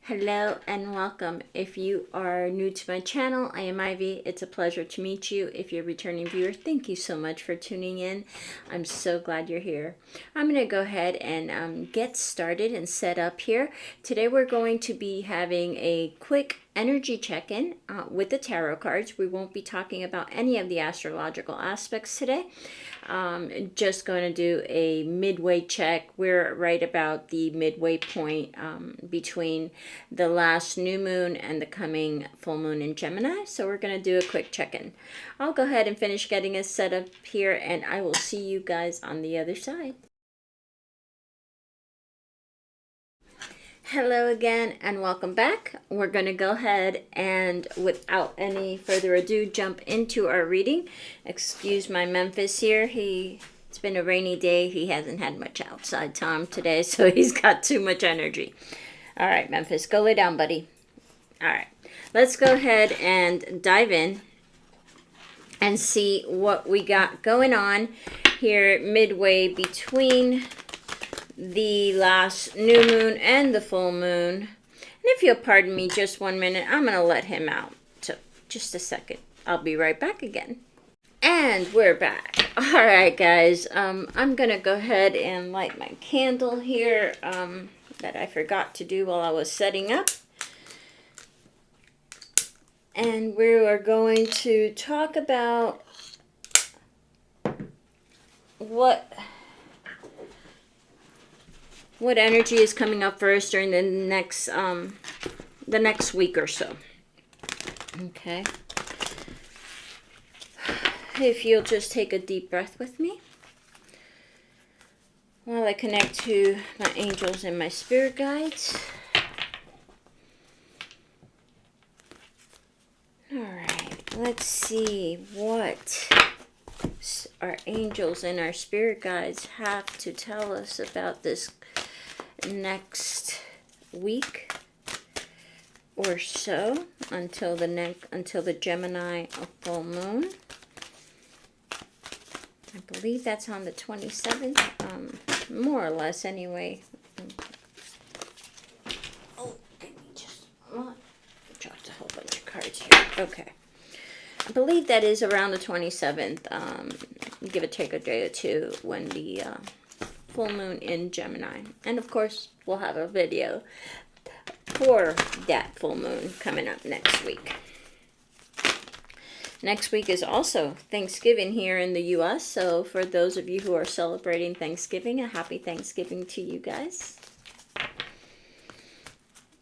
Hello and welcome. If you are new to my channel, I am Ivy. It's a pleasure to meet you. If you're a returning viewer, thank you so much for tuning in. I'm so glad you're here. I'm going to go ahead and get started and set up here. Today we're going to be having a quick energy check-in with the tarot cards. We won't be talking about any of the astrological aspects today. Just going to do a midway check. We're right about the midway point between the last new moon and the coming full moon in Gemini. So we're going to do a quick check-in. I'll go ahead and finish getting us set up here, and I will see you guys on the other side. Hello again and welcome back. We're going to go ahead and without any further ado jump into our reading. Excuse my Memphis here. It's been a rainy day. He hasn't had much outside time today, so he's got too much energy. All right, Memphis, go lay down, buddy. All right, let's go ahead and dive in and see what we got going on here midway between the last new moon and the full moon. And if you'll pardon me just 1 minute, I'm going to let him out. So just a second. I'll be right back again. And we're back. All right, guys. I'm going to go ahead and light my candle here that I forgot to do while I was setting up. And we are going to talk about what energy is coming up for us during the next week or so. Okay. If you'll just take a deep breath with me while I connect to my angels and my spirit guides. All right, let's see what our angels and our spirit guides have to tell us about this next week or so until the Gemini full moon. I believe that's on the 27th, more or less anyway. Oh, let me just dropped a whole bunch of cards here. Okay. I believe that is around the 27th, give or take a day or two, when the full moon in Gemini. And of course, we'll have a video for that full moon coming up next week. Next week is also Thanksgiving here in the U.S. So for those of you who are celebrating Thanksgiving, a happy Thanksgiving to you guys.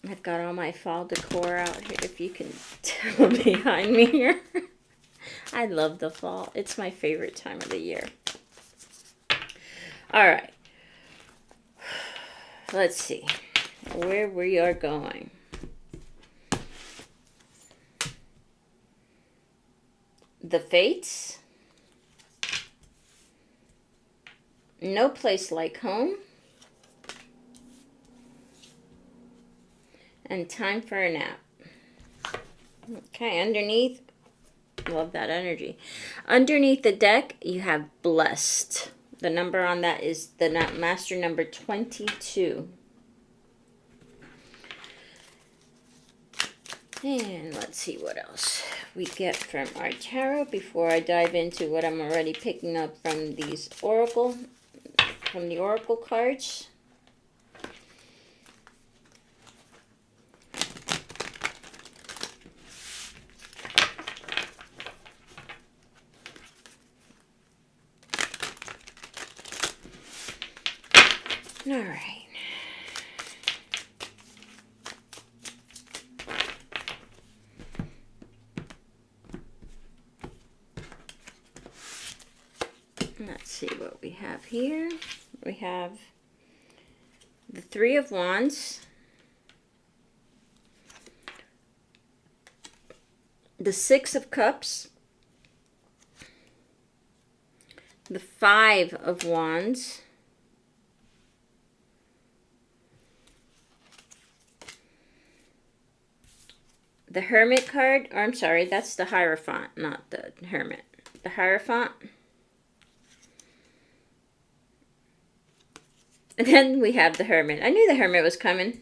I've got all my fall decor out here, if you can tell behind me here. I love the fall. It's my favorite time of the year. All right. Let's see where we are going. The Fates. No Place Like Home. And Time for a Nap. Okay, underneath, love that energy. Underneath the deck, you have Blessed. The number on that is the master number 22. And let's see what else we get from our tarot before I dive into what I'm already picking up from the oracle cards. All right. Let's see what we have here. We have the Three of Wands, the Six of Cups, the Five of Wands, the Hermit card, or I'm sorry, that's the Hierophant, not the Hermit. The Hierophant. And then we have the Hermit. I knew the Hermit was coming.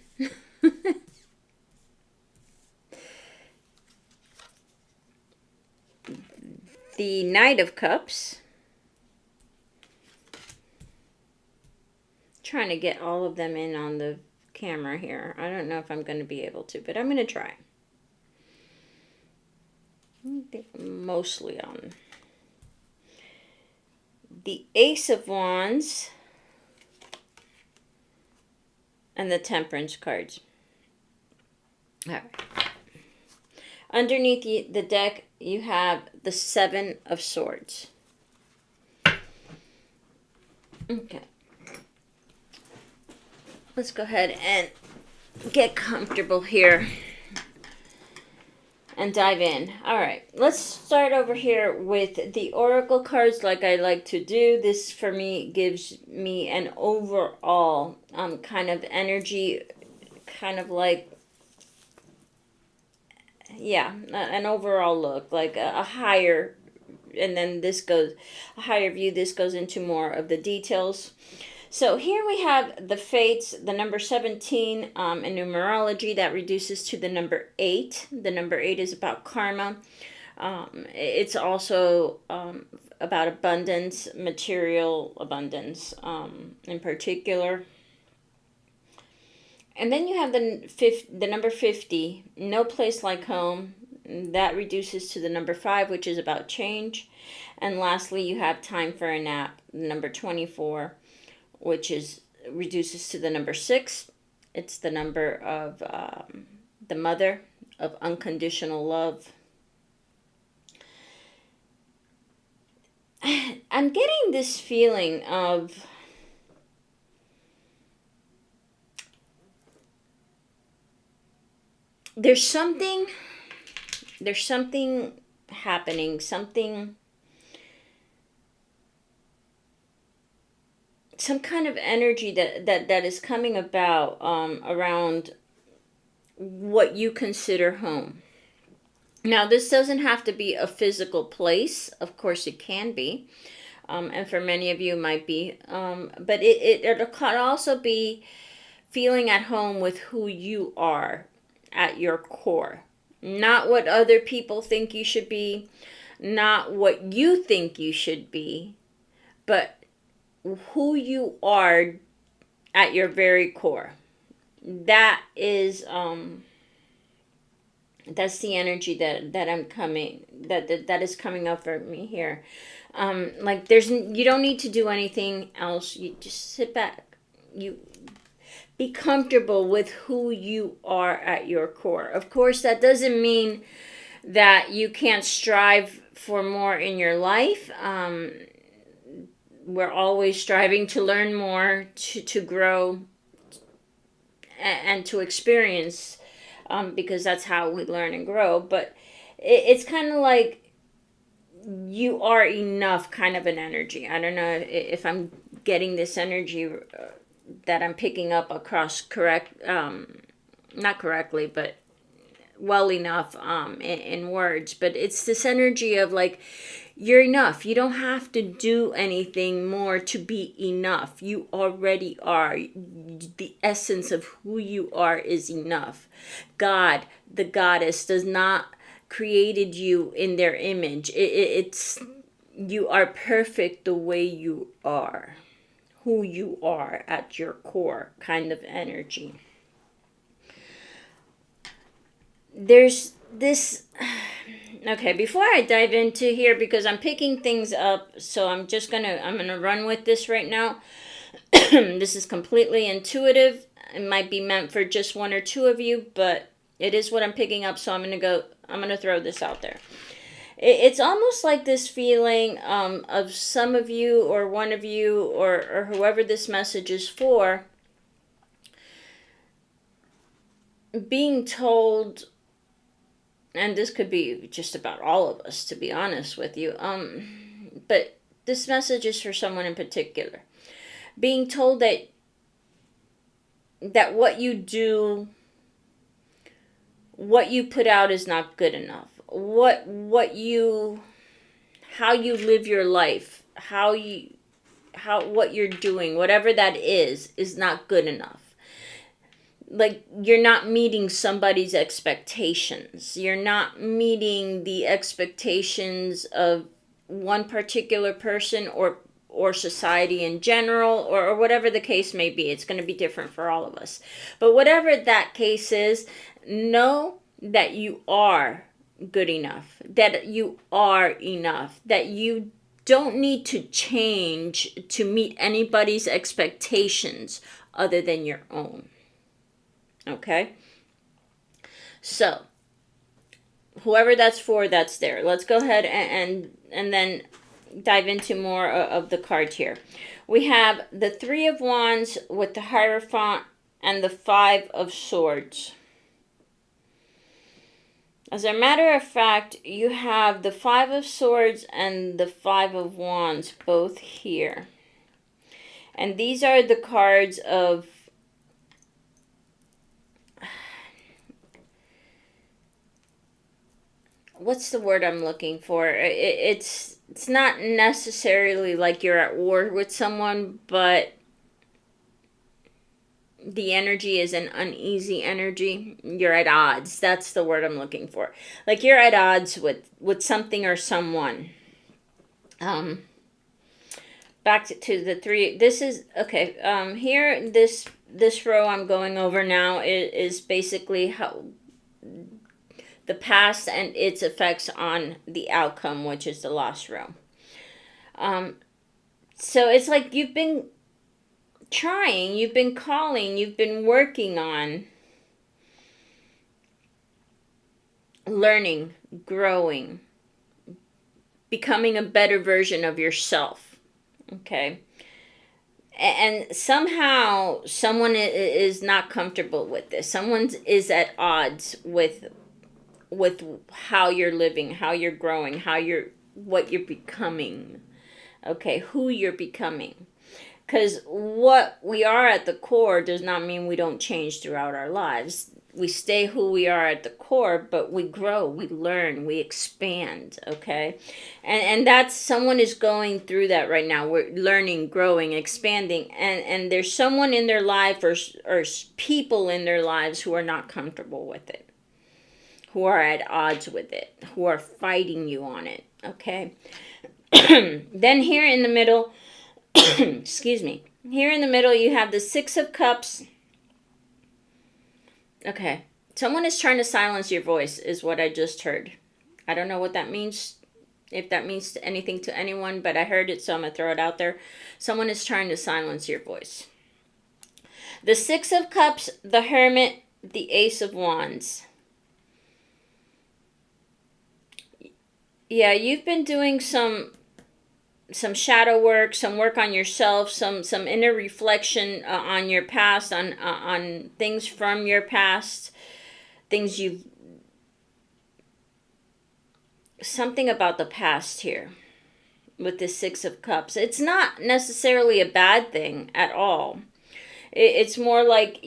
the Knight of Cups. Trying to get all of them in on the camera here. I don't know if I'm going to be able to, but I'm going to try. Mostly on. The Ace of Wands and the Temperance cards. All right. Underneath the deck, you have the Seven of Swords. Okay. Let's go ahead and get comfortable here and dive in. All right, let's start over here with the Oracle cards like I like to do. This for me gives me an overall kind of energy, kind of like, yeah, an overall look, like a higher, and then this goes, a higher view, this goes into more of the details. So here we have the fates, the number 17 in numerology that reduces to the number 8. The number 8 is about karma. It's also about abundance, material abundance in particular. And then you have the number 50, no place like home. That reduces to the number 5, which is about change. And lastly, you have time for a nap, number 24. Which reduces to the number 6. It's the number of the mother of unconditional love. I'm getting this feeling of there's something happening, some kind of energy that is coming about around what you consider home. Now, this doesn't have to be a physical place. Of course, it can be. And for many of you, it might be. But it could also be feeling at home with who you are at your core. Not what other people think you should be. Not what you think you should be. But who you are at your very core. That is that's the energy that I'm coming that is coming up for me here. Like you don't need to do anything else. You just sit back. You be comfortable with who you are at your core. Of course, that doesn't mean that you can't strive for more in your life. We're always striving to learn more, to grow, and to experience, because that's how we learn and grow. But it's kind of like you are enough kind of an energy. I don't know if I'm getting this energy that I'm picking up across not correctly, but well enough in words. But it's this energy of like, you're enough. You don't have to do anything more to be enough. You already are. The essence of who you are is enough. God, the goddess, does not created you in their image. It's you are perfect the way you are. Who you are at your core kind of energy. There's this. Okay, before I dive into here, because I'm picking things up, so I'm gonna run with this right now. This is completely intuitive. It might be meant for just one or two of you, but it is what I'm picking up, so I'm gonna throw this out there. It's almost like this feeling of some of you, or one of you, or whoever this message is for, being told, and this could be just about all of us, to be honest with you, but this message is for someone in particular. Being told that what you do, what you put out is not good enough. How you live your life, what you're doing, whatever that is not good enough. Like, you're not meeting somebody's expectations. You're not meeting the expectations of one particular person or society in general, or whatever the case may be. It's going to be different for all of us. But whatever that case is, know that you are good enough, that you are enough, that you don't need to change to meet anybody's expectations other than your own. Okay? So, whoever that's for, that's there. Let's go ahead and then dive into more of the cards here. We have the Three of Wands with the Hierophant and the Five of Swords. As a matter of fact, you have the Five of Swords and the Five of Wands both here. And these are the cards of what's the word I'm looking for? It's not necessarily like you're at war with someone, but the energy is an uneasy energy. You're at odds. That's the word I'm looking for. Like you're at odds with something or someone. Back to the three. This is okay. Here, this row I'm going over now is basically how the past and its effects on the outcome, which is the last row. So it's like you've been trying, you've been calling, you've been working on learning, growing, becoming a better version of yourself. Okay? And somehow someone is not comfortable with this. Someone is at odds with how you're living, how you're growing, what you're becoming. Okay, who you're becoming. Because what we are at the core does not mean we don't change throughout our lives. We stay who we are at the core, but we grow, we learn, we expand, okay? And that's, someone is going through that right now. We're learning, growing, expanding, and there's someone in their life or people in their lives who are not comfortable with it, who are at odds with it, who are fighting you on it, okay? Then here in the middle, excuse me, here in the middle you have the Six of Cups. Okay, someone is trying to silence your voice is what I just heard. I don't know what that means, if that means anything to anyone, but I heard it, so I'm going to throw it out there. Someone is trying to silence your voice. The Six of Cups, the Hermit, the Ace of Wands. Yeah, you've been doing some shadow work, some work on yourself, some inner reflection on your past, on things from your past, things you've, something about the past here with the Six of Cups. It's not necessarily a bad thing at all. It's more like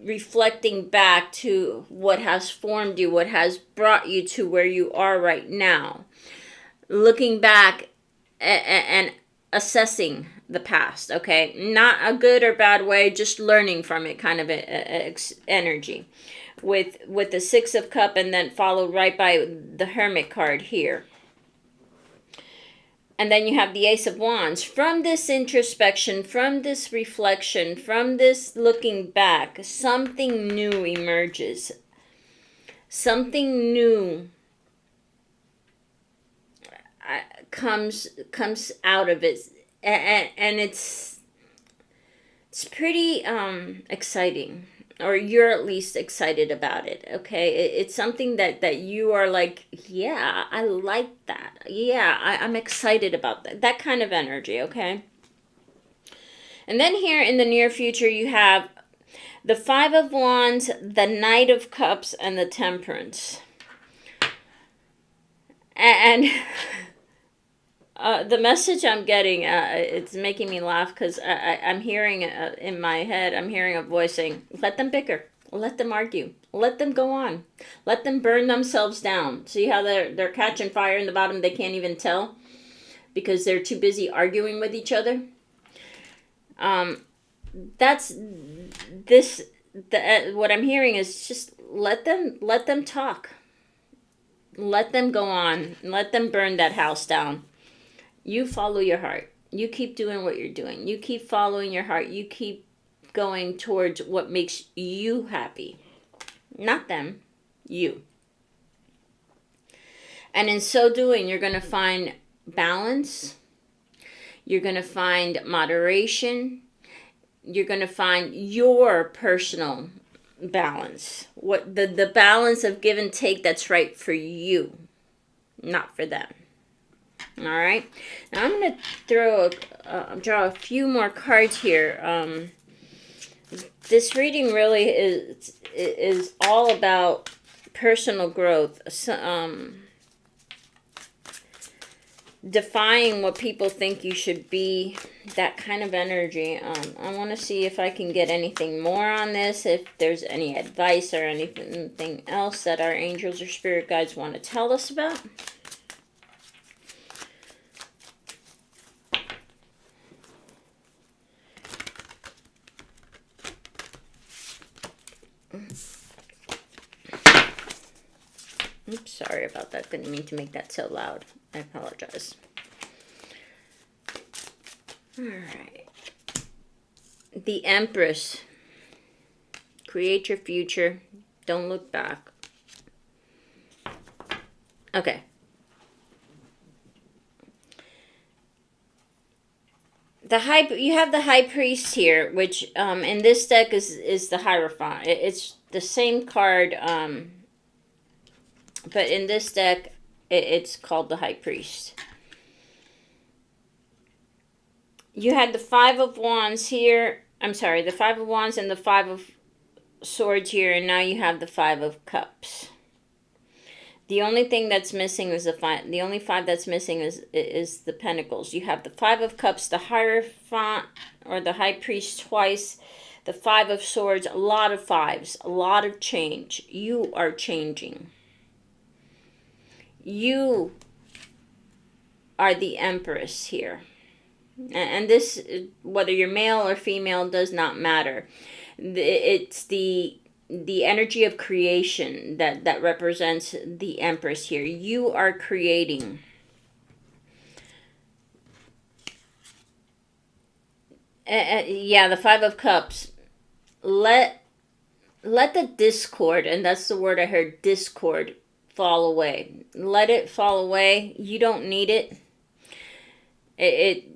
reflecting back to what has formed you, what has brought you to where you are right now. Looking back and assessing the past, okay? Not a good or bad way, just learning from it kind of energy. With the Six of Cups and then followed right by the Hermit card here. And then you have the Ace of Wands. From this introspection, from this reflection, from this looking back, something new emerges. Something new comes out of it, and it's pretty exciting, or you're at least excited about it. Okay, it's something that you are like, yeah, I like that. Yeah, I'm excited about that kind of energy. Okay. And then here in the near future you have the Five of Wands, the Knight of Cups, and the Temperance. And the message I'm getting, it's making me laugh because I'm hearing in my head, I'm hearing a voice saying, let them bicker, let them argue, let them go on, let them burn themselves down. See how they're catching fire in the bottom, they can't even tell because they're too busy arguing with each other. That's this, what I'm hearing is just let them talk. Let them go on. Let them burn that house down. You follow your heart. You keep doing what you're doing. You keep following your heart. You keep going towards what makes you happy. Not them, you. And in so doing, you're going to find balance. You're going to find moderation. You're going to find your personal balance. What the balance of give and take that's right for you, not for them. All right. Now I'm going to draw a few more cards here. This reading really is all about personal growth. Defying what people think you should be, that kind of energy. I want to see if I can get anything more on this, if there's any advice or anything else that our angels or spirit guides want to tell us about. Oops, sorry about that. Didn't mean to make that so loud. I apologize. All right. The Empress. Create your future. Don't look back. Okay. You have the High Priest here, which in this deck is the Hierophant. It's the same card, but in this deck, it's called the High Priest. You had the Five of Wands here. I'm sorry, the Five of Wands and the Five of Swords here, and now you have the Five of Cups. The only thing that's missing is the only five that's missing is the Pentacles. You have the Five of Cups, the Hierophant or the High Priest twice, the Five of Swords, a lot of fives, a lot of change. You are changing. You are the Empress here. And this, whether you're male or female, does not matter. It's the energy of creation that represents the Empress here. You are creating. Yeah, the Five of Cups. Let the discord, and that's the word I heard, discord, fall away. Let it fall away. You don't need it. It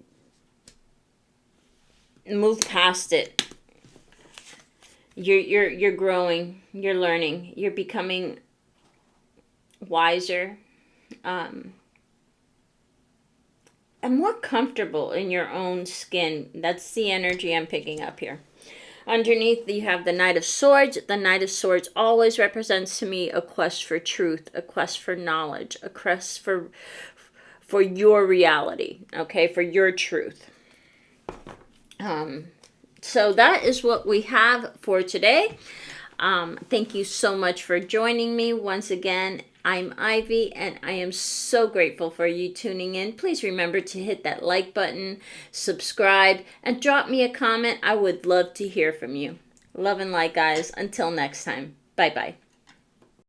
move past it. You're growing. You're learning. You're becoming wiser, and more comfortable in your own skin. That's the energy I'm picking up here. Underneath, you have the Knight of Swords. The Knight of Swords always represents to me a quest for truth, a quest for knowledge, a quest for your reality, okay, for your truth. So that is what we have for today. Thank you so much for joining me once again. I'm Ivy, and I am so grateful for you tuning in. Please remember to hit that like button, subscribe, and drop me a comment. I would love to hear from you. Love and light, guys. Until next time. Bye-bye.